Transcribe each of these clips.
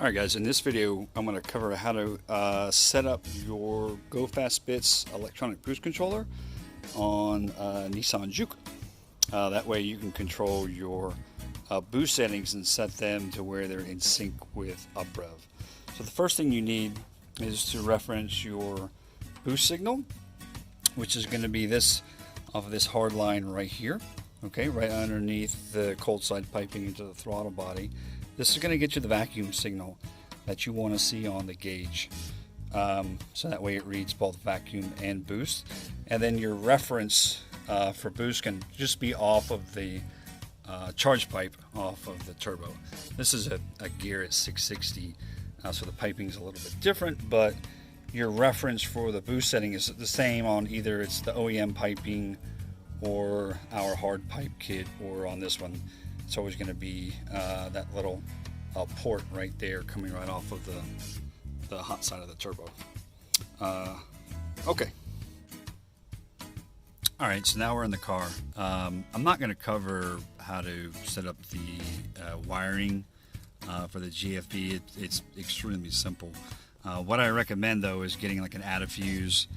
Alright guys, in this video I'm going to cover how to set up your Go Fast Bits electronic boost controller on Nissan Juke. That way you can control your boost settings and set them to where they're in sync with uprev. So the first thing you need is to reference your boost signal, which is going to be this off of this hard line right here, okay, right underneath the cold side piping into the throttle body. This is going to get you the vacuum signal that you want to see on the gauge. So that way it reads both vacuum and boost. And then your reference for boost can just be off of the charge pipe off of the turbo. This is a Garrett 660, so the piping is a little bit different, but your reference for the boost setting is the same on either it's the OEM piping or our hard pipe kit, or on this one it's always going to be that little port right there coming right off of the hot side of the turbo. Okay. Alright, so now we're in the car. I'm not going to cover how to set up the wiring for the GFB. It's extremely simple. What I recommend though is getting like an add-a-fuse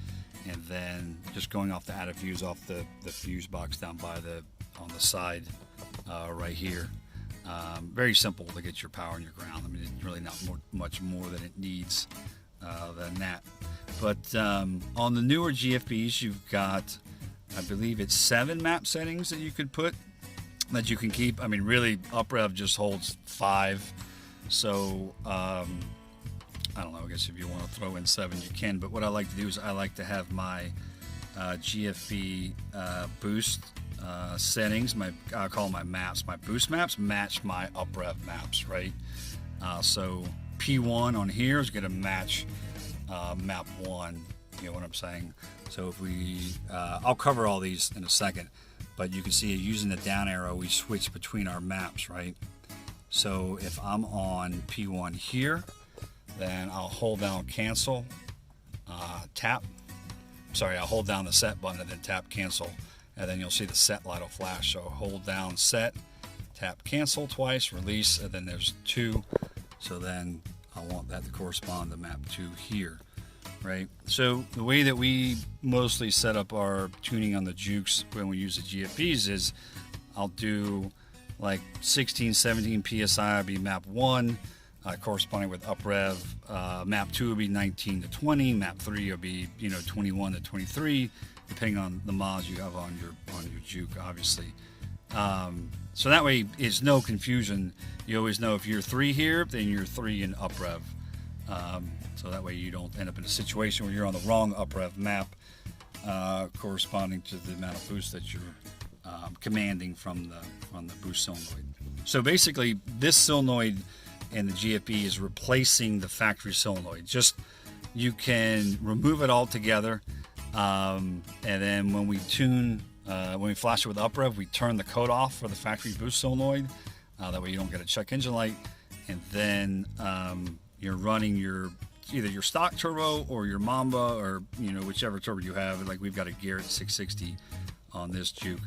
and then just going off the add-a-fuse off the fuse box down by on the side right here. Very simple to get your power and your ground. I mean, it's really not much more than it needs than that. But on the newer GFBs, you've got, I believe it's 7 map settings that you could put, that you can keep. I mean, really, uprev just holds 5. So, I don't know, I guess if you want to throw in 7, you can. But what I like to do is I like to have my GFB boost settings, I call them my maps. My boost maps match my uprev maps, right? So P1 on here is going to match map 1. You know what I'm saying? So if we, I'll cover all these in a second, but you can see using the down arrow, we switch between our maps, right? So if I'm on P1 here, then I'll hold down cancel, tap. Sorry, I'll hold down the set button and then tap cancel. And then you'll see the set light will flash. So hold down set, tap cancel twice, release, and then there's 2. So then I want that to correspond to map 2 here, right? So the way that we mostly set up our tuning on the Jukes when we use the GFBs is I'll do like 16, 17 PSI will be map 1, corresponding with uprev. Map 2 will be 19 to 20. Map 3 will be 21 to 23. Depending on the miles you have on your Juke, obviously. So that way it's no confusion. You always know if you're 3 here, then you're 3 in uprev. So that way you don't end up in a situation where you're on the wrong uprev map, corresponding to the amount of boost that you're commanding from the boost solenoid. So basically, this solenoid in the GFB is replacing the factory solenoid. Just you can remove it all together. And then when we tune, when we flash it with uprev, we turn the code off for the factory boost solenoid. That way you don't get a check engine light. And then you're running either your stock turbo or your Mamba, or whichever turbo you have. Like we've got a Garrett 660 on this Juke,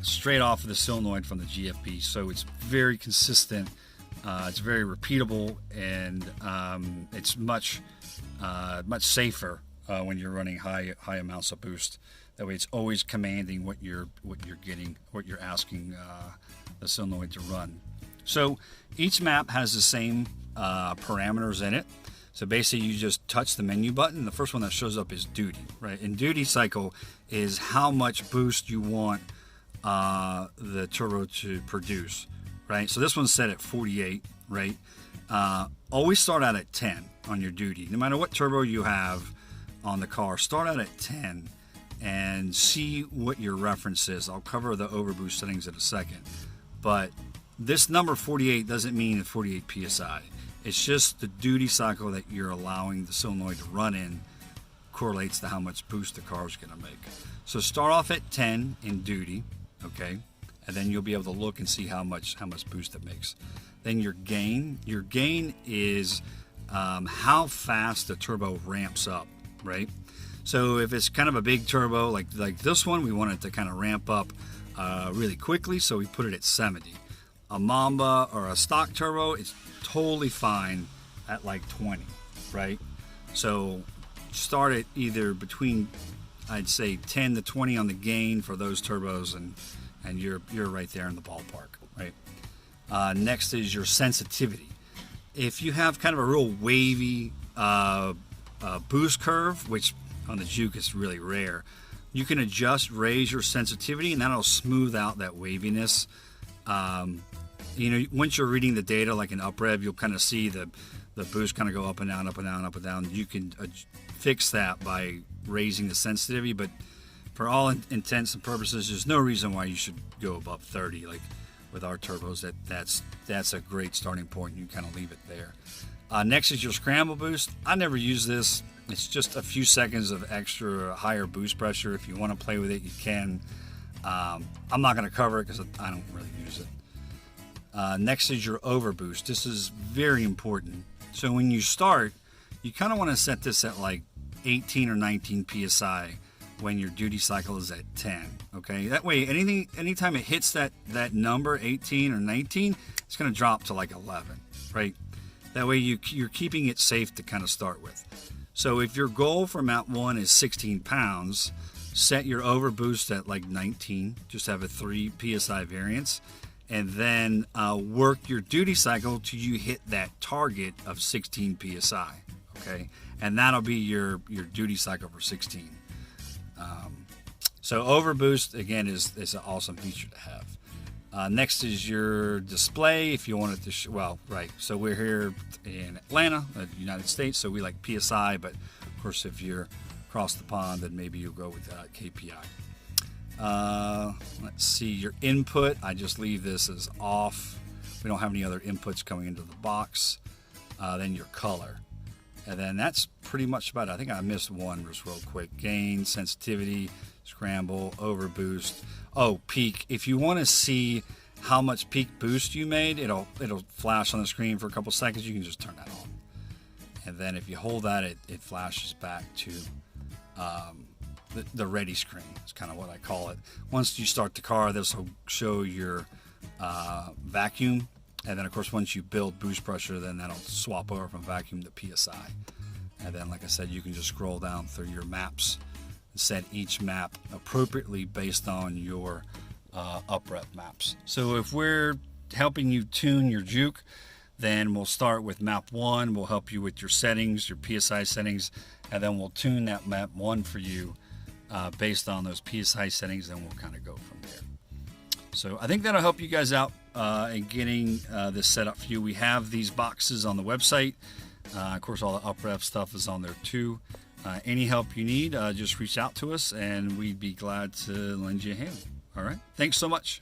straight off of the solenoid from the GFB. So it's very consistent. It's very repeatable, and it's much safer. When you're running high amounts of boost, that way it's always commanding what you're getting, what you're asking the solenoid to run. So each map has the same parameters in it. So basically, you just touch the menu button. The first one that shows up is duty, right? And duty cycle is how much boost you want the turbo to produce, right? So this one's set at 48, right? Always start out at 10 on your duty, no matter what turbo you have on the car. Start out at 10 and see what your reference is. I'll cover the overboost settings in a second, but this number 48 doesn't mean 48 psi. It's just the duty cycle that you're allowing the solenoid to run in correlates to how much boost the car is going to make. So start off at 10 in duty, okay, and then you'll be able to look and see how much boost it makes. Then your gain is how fast the turbo ramps up, right? So if it's kind of a big turbo like this one, we want it to kind of ramp up really quickly, so we put it at 70. a Mamba or a stock turbo, it's totally fine at like 20, right? So start it either between, I'd say 10 to 20 on the gain for those turbos, and you're right there in the ballpark, right? Next is your sensitivity. If you have kind of a real wavy boost curve, which on the Juke is really rare, you can raise your sensitivity, and that'll smooth out that waviness. You know, once you're reading the data like an uprev, you'll kind of see the boost kind of go up and down, up and down, up and down. You can fix that by raising the sensitivity, but for all intents and purposes, there's no reason why you should go above 30. Like with our turbos, that's a great starting point. You kind of leave it there. Next is your scramble boost. I never use this. It's just a few seconds of extra higher boost pressure. If you want to play with it, you can. I'm not going to cover it because I don't really use it. Next is your overboost. This is very important. So when you start, you kind of want to set this at like 18 or 19 psi when your duty cycle is at 10. Okay, that way anytime it hits that number 18 or 19, it's going to drop to like 11, right? That way you're keeping it safe to kind of start with. So if your goal for map 1 is 16 pounds, set your overboost at like 19, just have a 3 psi variance, and then work your duty cycle till you hit that target of 16 psi, okay? And that'll be your duty cycle for 16. So overboost, again, is an awesome feature to have. Next is your display. If you want it to, so we're here in Atlanta, the United States, so we like PSI, but of course if you're across the pond, then maybe you'll go with KPI. Let's see, your input, I just leave this as off. We don't have any other inputs coming into the box. Then your color. And then that's pretty much about it. I think I missed one just real quick. Gain, sensitivity, scramble, overboost. Oh, peak. If you want to see how much peak boost you made, it'll flash on the screen for a couple seconds. You can just turn that on. And then if you hold that, it flashes back to the ready screen. It's kind of what I call it. Once you start the car, this will show your vacuum. And then, of course, once you build boost pressure, then that'll swap over from vacuum to PSI. And then, like I said, you can just scroll down through your maps and set each map appropriately based on your uprep maps. So if we're helping you tune your Juke, then we'll start with map 1. We'll help you with your settings, your PSI settings, and then we'll tune that map 1 for you based on those PSI settings, and we'll kind of go from there. So I think that'll help you guys out in getting this set up for you. We have these boxes on the website. Of course, all the uprep stuff is on there too. Any help you need, just reach out to us, and we'd be glad to lend you a hand. All right. Thanks so much.